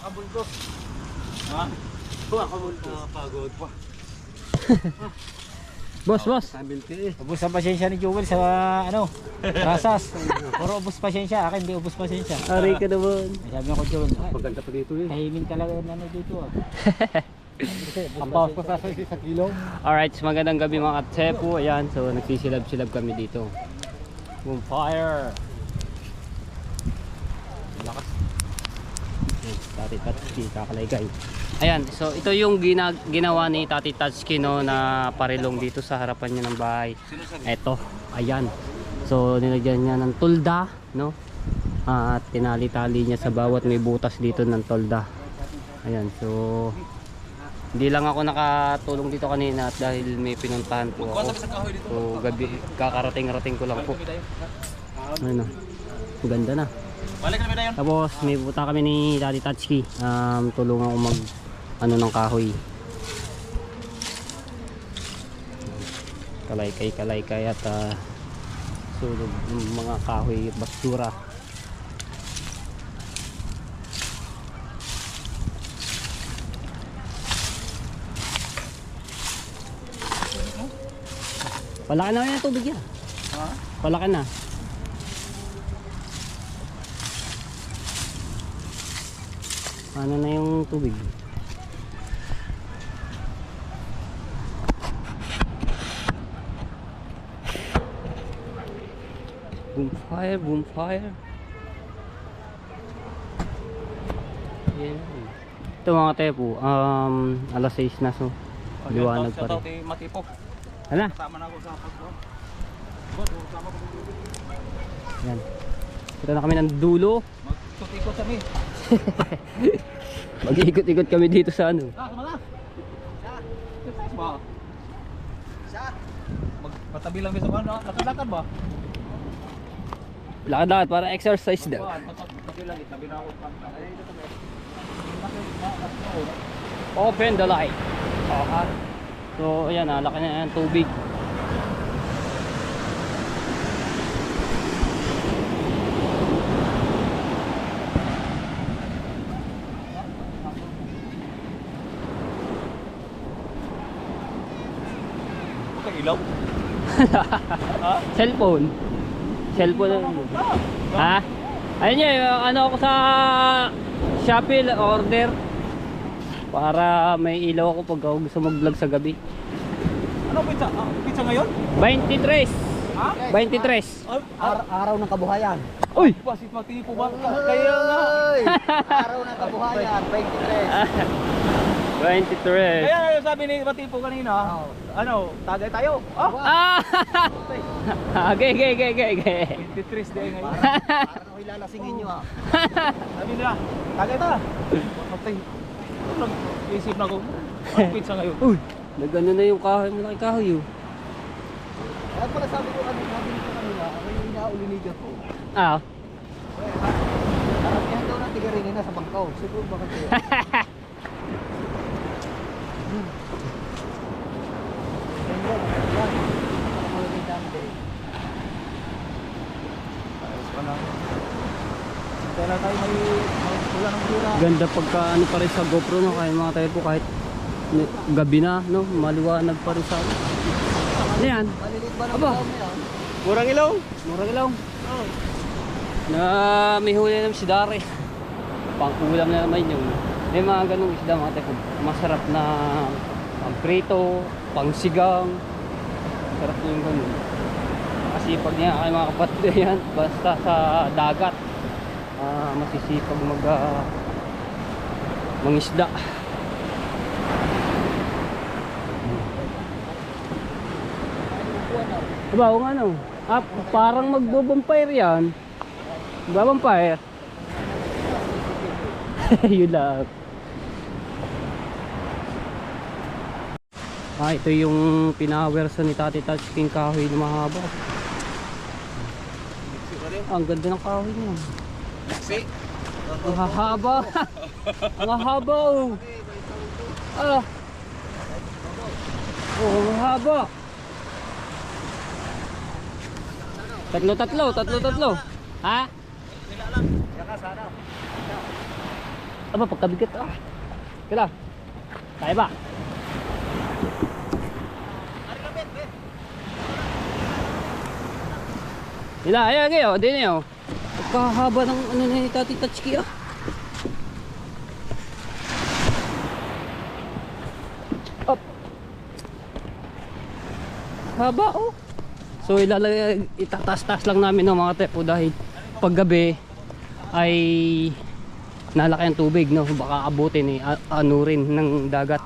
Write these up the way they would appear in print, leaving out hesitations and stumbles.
nakabultos. Ha? Nakabultos. Pagod pa. Boss, boss. Ubus ang pasensya ni Jewel sa ano, rasas. Puro ubus pasensya, akin di ubus pasensya. Aray ka naman. Sabi ko Jewel, Maganda pa dito eh. tahimik talaga yung ano dito ah. Ang paus pa sa kilo. Alright, so magandang gabi mga katsepo. Ayan, so nagsisilab-silab kami dito. Bonfire. Lakas. Tati Tatsuki, kakalaygay. Ayan, so ito yung ginawa ni Tati Tatsuki no, na parilong dito sa harapan niya ng bahay. Eto, ayan. So nilagyan niya ng tulda, no? At tinali-tali niya sa bawat may butas dito ng tulda. Ayan, so hindi lang ako nakatulong dito kanina at dahil may pinuntahan po ako. So gabi, kakarating-rating ko lang po. Ayun na, ganda na. Tapos may pupunta kami ni Daddy Tatsuki. Tulungan ko mag ano ng kahoy. Kalaykay at sulog ng mga kahoy at basura. Palaki na yung tubig yan. Ha? Palaki na. Ano na yung tubig? Bonfire, bonfire. Yeah. Ito mga tepo, alas 6 na, so liwanag pa rin. Matipok. Ano? Tama na ako sa pagbo. Yan. Ito na kami ng dulo. Magtutikot kami. Mag-iikot-ikot kami dito sa ano. Sama na. Ba? Magpatabi lang sa ano, lakad-lakad ba? Lakad-lakad para exercise daw. Tabi lang, tabi na ako. Open the light. Okay. So ayan, laki na yan tubig. Ilaw? Cellphone. Cellphone. Ha? Ayun yun, ano ako sa Shopee order para may ilaw ako pag ako gusto mag-vlog sa gabi. Ano pizza? Pizza ngayon? 23. Ha? 23. Araw ng kabuhayan. Uy! Pasit matipo ba? Kaya nga. Araw ng kabuhayan, 23. 23. Kaya sabi ni Matipo kanina, ano, tagay tayo. Ah! Okay. 23 day ngayon. Parang ako ilalasingin nyo ah. Sabi nila, tagay ta. Patay. Nag-isip na ako, ano pizza ngayon? Uy! Nagano na yung kahoy, malaki kahoy yun. Kaya pala sabi ko kanina, ako yung inaulinigan ko. Ah. Karamihan daw ng tigaringin na sa bangkaw. Siguro bakit kaya? Kaya tayo may wala ng pura. Ganda pagka ano pa rin sa GoPro no, kaya mga tayo po kahit gabi na no, maliwanag pa rin sa ano. Ano yan? Malilit ba ng Aba. ilaw na yan? Murang ilaw? Murang ilaw. Oo. Na may huli naman si Dare. Pang-ulam na naman yun. May mga ganung isda mga tayo. Masarap na pang-prito, pang-sigang. Sarap na yung ganun. Masipag niya kay mga kapatid yan. Basta sa dagat. Masisipag mangisda. Diba kung ano? Parang magbo-bonfire yan. Bonfire. Yun lang. Ito yung pinawersa ni Tati Tatsuki yung kahoy na mahaba. Ang ganda ng kahoy niya. Ang hahaba. Ang hahaba oh. Ah. Oh, ang haba. Tatlo. Ha? Aba, pagkabigat ah. Kaya kaya ba? Hila, ayan kayo, di na yun. Pagkahaba ng ano na ni Tati Tatsuki ah. Up. Haba oh. So ilalagay, itatas-tas lang namin ng mga tepo dahil paggabi ay nalaki ang tubig, no? Baka abutin eh, ano rin ng dagat.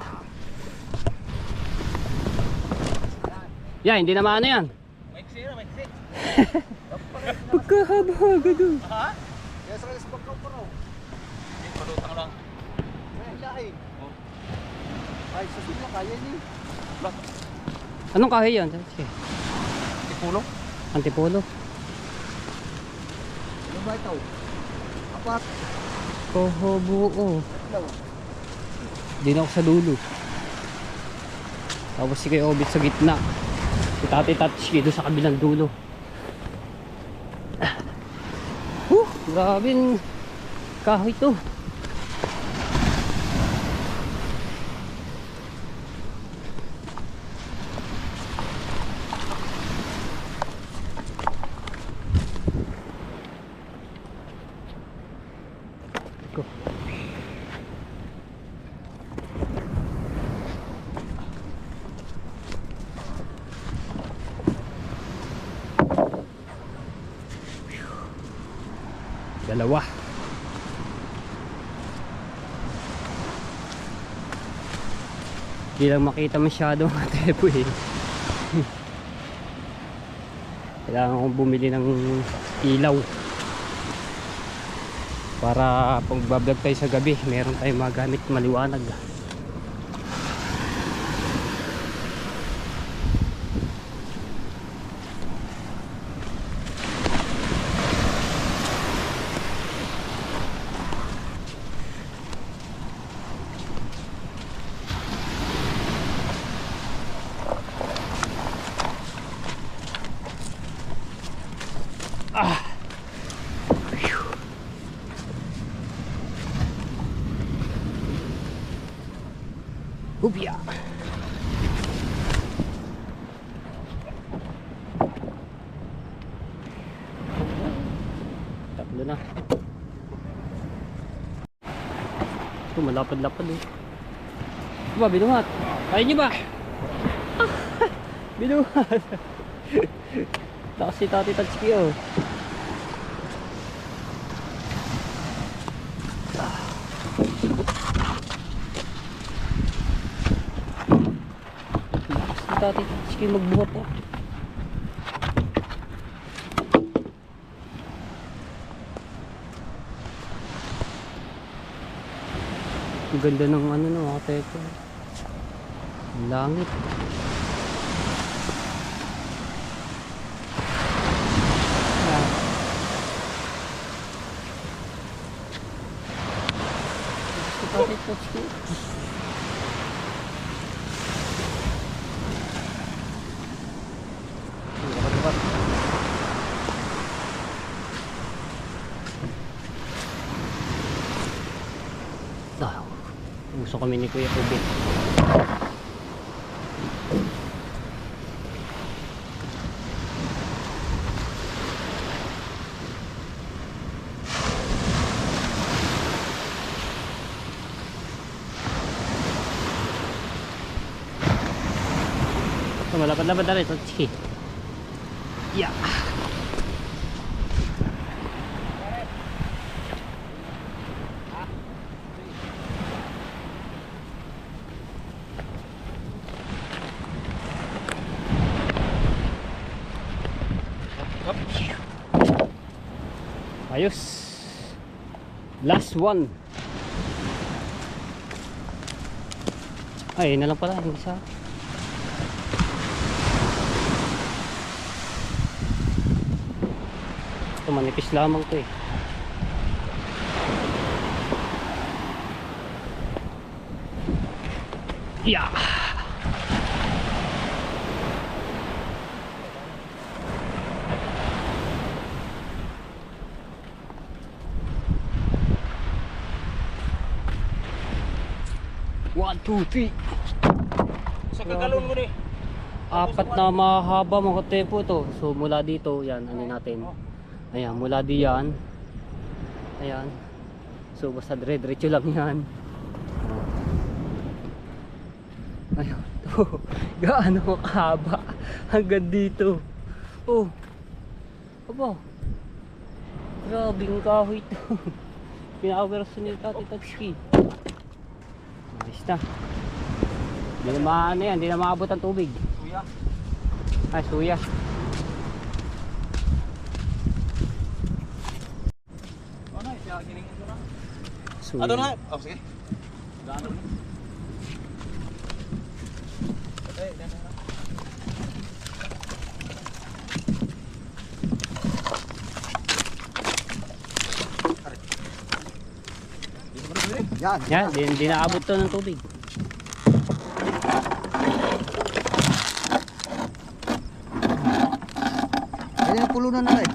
Yan, hindi na maano yan. Maiksi na, maiksi. Pagkahaba gado. Ha? Yes, ralis bakaw pa raw. Hindi, palutang lang. Ay, lahi. Ay, susunod na kaya niyo. Anong kahoy yan? Sige. Tipulo? Antipolo. Ano ba ito? Apat. Kohobuo. Di na ako sa dulo. Tapos si Kuya Obit sa gitna. Si Tati Tatsuki doon sa kabilang dulo. Grabe yung kahoy to. Go. Dalawa. Hindi lang makita masyado ang tepo eh. Kailangan kong bumili ng ilaw para pag bablog tayo sa gabi meron tayong magamit maliwanag. Hubya. Tatlo na. Ito malapad-lapad eh. Diba, binuhat? Kaya nyo ba? Binuhat. Lakas si Tati Tatsuki oh. Tati Tatsuki magbuhat oh. Ang ganda ng ano no, mga teto. Ang langit. Tati Tatsuki. Gusto kami ni Kuya Obit. So, malapad-lapad na rin. Sige. Yeah. Ayos. Last one. Ay, yun na lang pala yung isa. Ito manipis lamang to eh. Yeah. 1, 2, 3. Sa kagalon mo ni. Apat na mahaba mga katepo to. So mula dito, yan, ano natin. Ayan, mula diyan. Ayan. So basta dire-diretso lang yan. Ayan, to. Gaano kahaba hanggang dito. Oh. Aba. Grabing kahoy to. Pinaka-verso ni Tati Tatsuki. Ayos na. Hindi na maano yan, hindi na maabot ang tubig. Suya. Ay, suya. Ano siya gining ito na? Suya. Ano na? Oh, sige. Gaano ni? Okay, dan. Yan. Yan, di naabot to ng tubig. Yan yung pulunan na rin.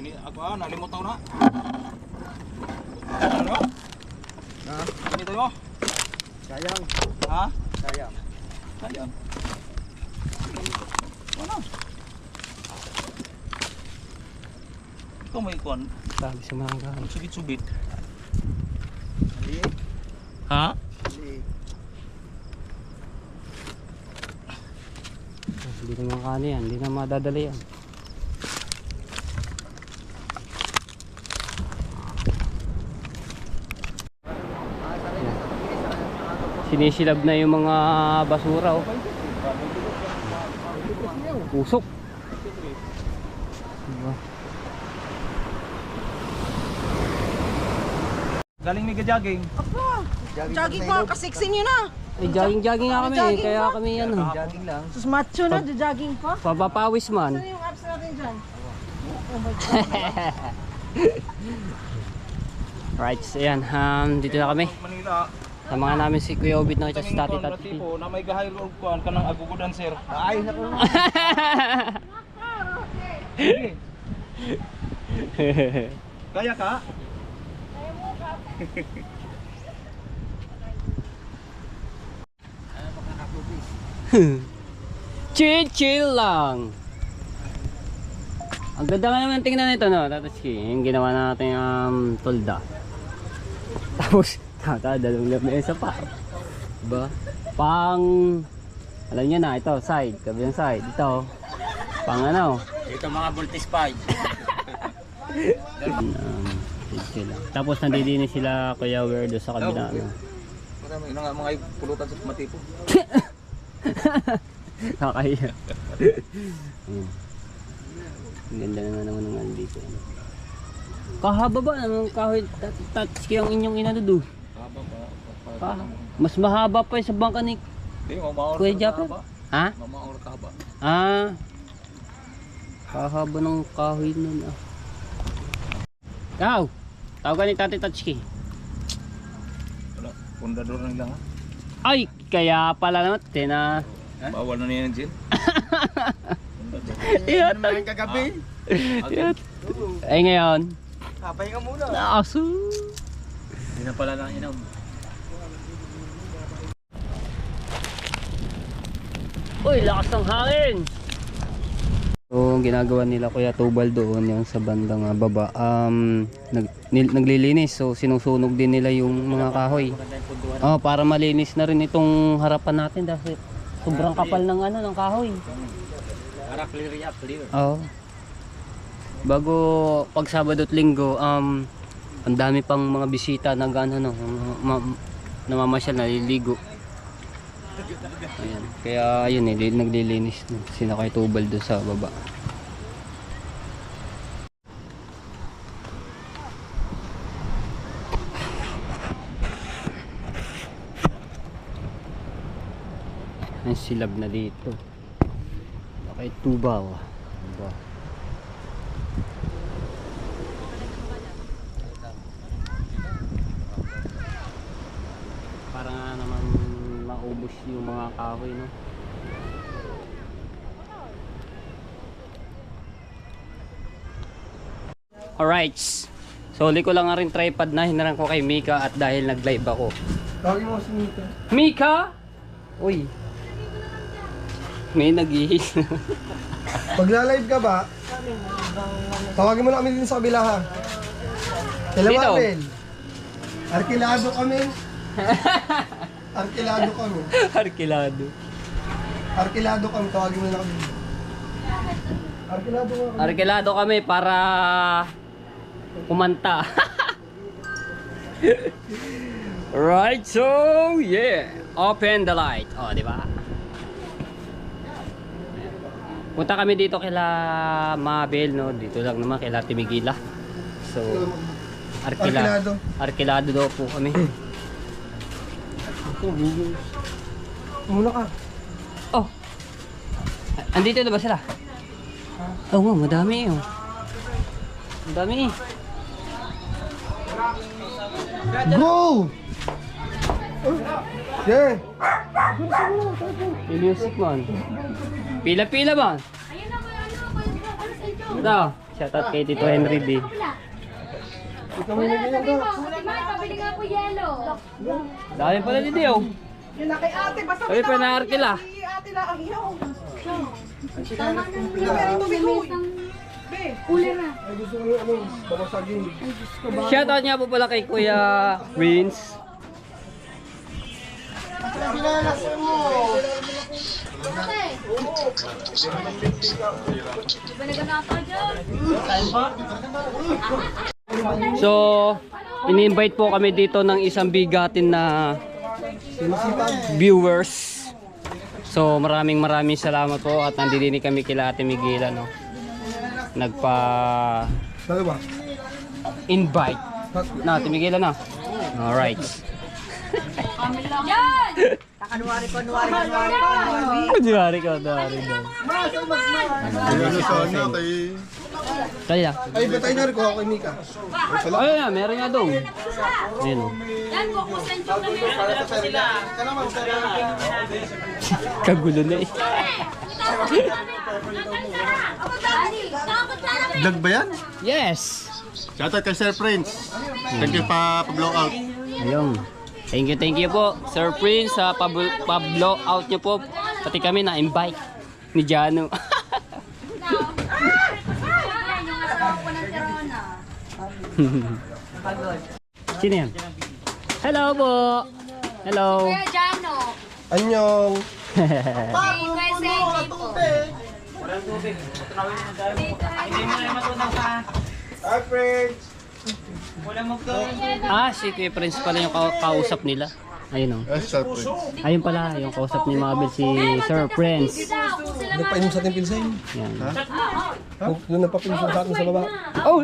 Ini ako nalimot ako na. Ano? Ha? Ini tayo. Sayang. Ha? Sayang. Sayang. Ano? Ikaw may kuwan. Sabi sa mga Ang subit-subit. Mali. Ha? Mali. Hindi naman kano yan, hindi na madadala yan. Sinisilab na yung mga basura oh. Usok. Diba? Galing may ka-jogging. Jogging ko, kasiksi niyo na. Eh, jogging-jogging nga kami, Jogging kaya ba? kami ano. Jogging lang. Sus macho na, jogging ko. Papapawis man. Ano yung apps natin dyan? Oh my God. Right, so yan, dito na kami. Manila. Sama nga namin si Kuya Obit na kasi Tati Tati. tipo na may gahay loob kuan kanang agugudan sir. Ay, naku. Kaya ka? Chill lang. Ang ganda nga naman tingnan nito no, Tatsuki. Yung ginawa natin tolda. Tapos dalawang lamesa pa. Diba? Pang alam niyo na ito, side, kabilang side. Ito. Pang ano? Ito mga voltage pipe. Chill lang. Tapos nandilinis sila Kuya Werdo sa kabila. Ano. Marami nga mga pulutan sa matipo. Kakahiya. Ang ganda naman naman ng ano dito. Kahaba ba naman kahoy Tatsuki ang inyong inadudo? Mas mahaba pa yung sa bangka ni Di mamaor. Kuya Japper? Ha? Mamaor ka ba? Ah. Kahaba ng kahoy nun ah. Ikaw! Tawagan ni Tati Tatsuki. Wala, pundador na nila ha. Ay! Kaya pala naman tina. Bawal na niya ng gin. Iyat! Naman kagabi. Iyat! Ay ngayon. Kapay ka muna. Naaso! Hindi na pala inom. Uy! Lakas ng hangin! So, ginagawa nila Kuya Tubal doon yung sa bandang baba. Naglilinis. So, sinusunog din nila yung mga kahoy. Oh, para malinis na rin itong harapan natin dahil sobrang kapal ng ano ng kahoy. Para clear ya, clear. Oo. Bago pag Sabado at Linggo, ang dami pang mga bisita na ano namamasyal, naliligo. Ayan. Kaya ayun naglilinis sila kay Tubal doon sa baba. Ang silab na dito. Kay Tubaw. Diba? Para nga naman maubos yung mga kahoy, no? Alright. So So, ko lang nga rin tripod na hinaran ko kay Mika at dahil nag-live ako. Tawagin mo si Mika. Mika! Uy. May nag-ihis. Pagla-live ka ba, tawagin mo na kami din sa kabila ha. Kailan Dito. Marvel? Arkilado kami. Arkilado kami. Arkilado. Arkilado kami, tawagin mo na kami. Arkilado kami. Arkilado kami para kumanta. Right, so yeah. Open the light. Oh, di ba? Punta kami dito kila Mabel, no? Dito lang naman kila Timigila. So, Arkilado. Arkilado daw po kami. Muna ka. Oh. Andito na ba sila? Oo nga, madami oh. Madami. Go! Yeah. Yung music man. Pila-pila man. Ito. Shoutout kay Tito Henry D. Wala, sabi mo, pabili nga po yellow. Dami pala dito oh. Yun na kay ate, basta Sabi pa na Arkila. si ate na ang ihaw. Tama na ng cooler na. Ay, gusto ko yung ano, babasagin. Shoutout niya po pala kay Kuya Vince. Ate. Di ba naganapa dyan? So, ini-invite po kami dito ng isang bigatin na viewers. So, maraming salamat po at nandito kami kila Ate Miguela, no. Saan ba? Invite na Ate Miguela na. Alright. Yan! Kanuwari ko. Kunyari ka, dari daw. Ano sana kay... Kaya. Ay, batay na rin ko ako kay Mika. Ayun na, meron nga doon. Ayun o. Yan, kukusan yung kami. Kagulo na eh. Vlog ba yan? Yes! Shoutout kay Sir Prince. Thank you pa-blow out. Ayun. Thank you po, Sir Prince, sa pa-blow out nyo po. Pati kami na-invite ni Jano. Yan, yung asawa ko ng Tirona. Sino yan? Hello po! Hello! Kuya Jano. Anyong. Si Kuya Segi po. Hi, friends. Si Kuya Prince pala yung kausap nila. Ayun o. Yes, Sir Prince. Ayun pala, yung kausap ni Mabel, si Sir Prince. Doon pa inom sa ating pinsan. Yan. Doon napapinsan sa atin sa baba. Oh,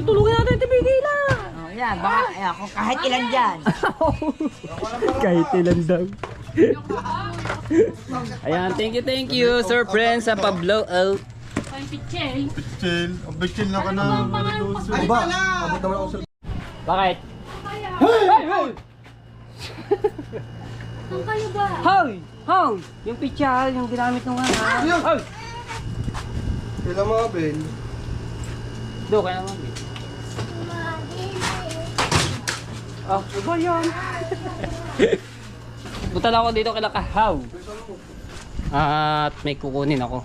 tulungan natin, Timigila! Yan, baka, ako kahit ilan dyan. Kahit ilan daw. Ayan, thank you, Sir Prince, sa pa-blow out. Pichel. Chill. Ang big chill na ka na. Ay, ba? Abot naman ako sa... Bakit? Saan kayo ba? Hoy! Yung pichal, yung ginamit ng ano. Hoy! Kailan mga Ben? Do, kaya naman. Iba yan. Punta lang ako dito kila Kahaw. At may kukunin ako.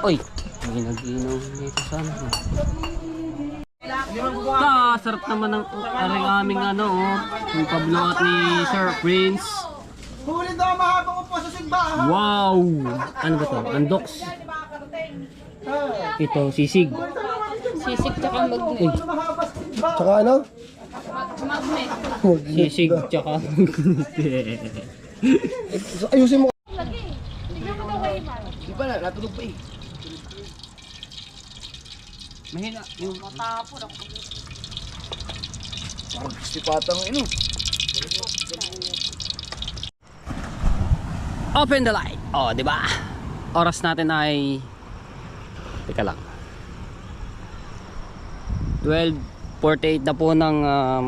Oy, may nag-inom dito sana. Sarap naman ng aming ano, yung pabloat ni Sir Prince. Huli daw mahabang upo sa simbahan. Wow! Ano ba to? Andox. Ito, sisig. Sisig tsaka magnet. Tsaka ano? Sisig tsaka magnet. Ayusin mo. Mahina. Yung matapon ako. Sipatang ino. Open the light. Oh, di ba? Oras natin ay teka lang. 12:48 na po ng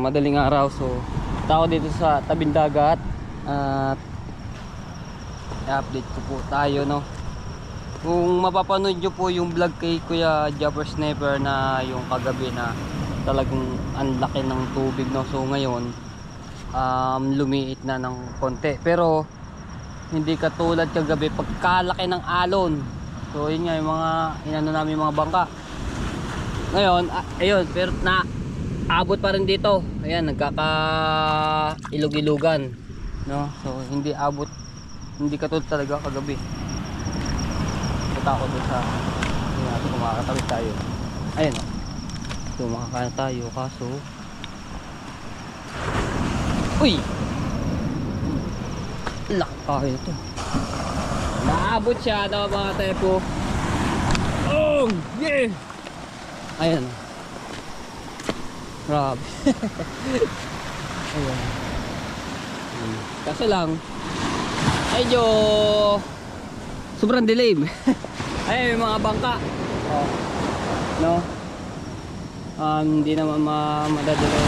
madaling araw. So, tao dito sa tabing dagat at i-update ko po tayo, no. Kung mapapanood nyo po yung vlog kay Kuya Jabber Sniper na yung kagabi na talagang ang laki ng tubig, no. So ngayon lumiit na ng konti, pero hindi katulad kagabi pagkalaki ng alon. So yun nga yung mga inano namin yung mga bangka ngayon. Ayun, pero na abot pa rin dito. Ayan, nagkaka ilog-ilugan, no. So hindi abot, hindi katulad talaga kagabi. Punta ako doon sa natin kung makakatawid tayo. Ayun, no. So makakana tayo kaso uy, laki ito. Naabot siya daw mga tepo. Oh yeah. Ayan, grabe. Ayan. Kaso lang medyo sobrang dilim. Ayan yung mga bangka, oh, no. Hindi naman madadala.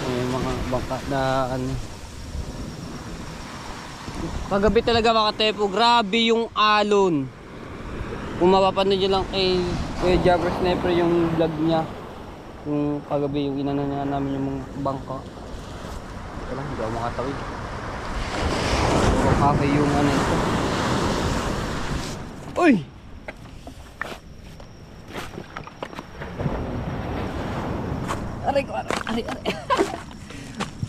May mga bangka na ano. Kagabi talaga mga tepo, grabe yung alon. Kung mapapanood nyo lang kay Jabber Sniper yung vlog niya, yung kagabi yung inano niya namin yung mga bangka. Wala, hindi ako makatawid. Puro kafe yung ano ito. Uy! Aray ko, aray.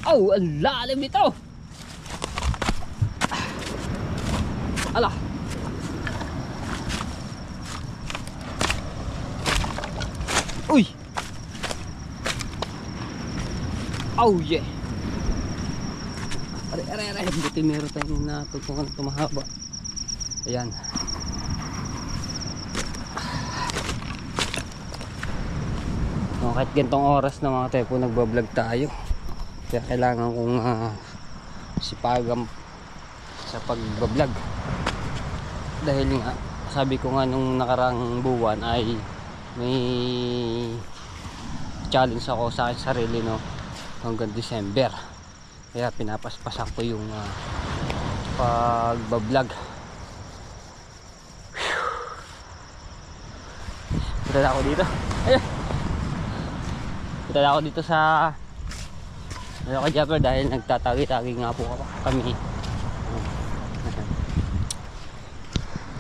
Oh, ang lalim nito. Ala. Uy. Oh yeah. Aray. Buti meron tayong natutukan na tumahaba. Ayan. Kahit gantong oras na mga tepo nagbablog tayo, kaya kailangan kong sipagan sa pagbablog dahil nga sabi ko nga nung nakarang buwan ay may challenge ako sa akin sarili, no, hanggang December, kaya pinapaspasan ko yung pagbablog. Punta na ako dito. Ayun, punta ako dito sa kay Jabber dahil nagtatagi-tagi nga po kami.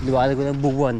Liwanag ko ng buwan.